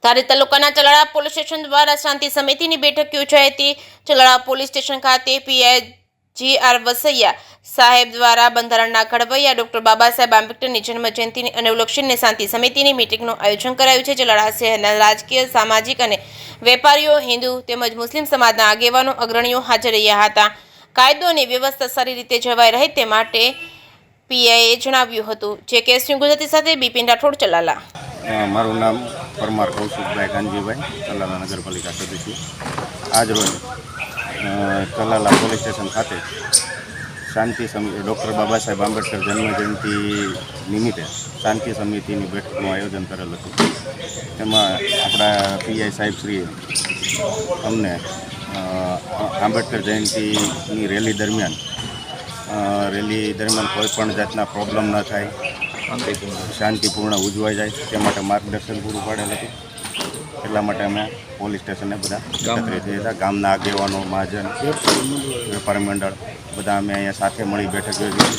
ધારી તાલુકાના Chalala police station દ્વારા શાંતિ સમિતિની બેઠક યોજાઈ હતી। ચલાળા પોલીસ સ્ટેશન ખાતે પીઆઈ GR વસૈયા સાહેબ દ્વારા બંધારણના ઘડવૈયા ડોક્ટર બાબા સાહેબ આંબેડકરની જન્મજયંતિને અનુલક્ષીને શાંતિ સમિતિની મીટિંગનું આયોજન કરાયું છે। ચલાળા શહેરના રાજકીય, સામાજિક અને વેપારીઓ, હિન્દુ તેમજ મુસ્લિમ સમાજના આગેવાનો, અગ્રણીઓ હાજર રહ્યા હતા। કાયદો અને વ્યવસ્થા સારી રીતે જળવાઈ રહે તે માટે પીઆઈએ જણાવ્યું હતું। જે કેસ ગુજરાતી સાથે બિપિન રાઠોડ, ચલાલા। મારું નામ પરમાર કૌશિકભાઈ કાનજીભાઈ, ચલાલા નગરપાલિકા સદસ્ય। આજ રોજ ચલાલા પોલીસ સ્ટેશન ખાતે શાંતિ સમિતિ ડૉક્ટર બાબા સાહેબ આંબેડકર જન્મજયંતિ નિમિત્તે શાંતિ સમિતિની બેઠકનું આયોજન કરેલ હતું। તેમાં આપણા પીઆઈ સાહેબશ્રીએ અમને આંબેડકર જયંતિની રેલી દરમિયાન કોઈ પણ જાતના પ્રોબ્લેમ ન થાય, શાંતિપૂર્ણ ઉજવાઈ જાય તે માટે માર્ગદર્શન પૂરું પાડેલ હતું। એટલા માટે અમે પોલીસ સ્ટેશને બધા એકત્રિત થયા હતા। ગામના આગેવાનો, મહાજન, વેપારી મંડળ બધા અમે અહીંયા સાથે મળી બેઠક યોજી।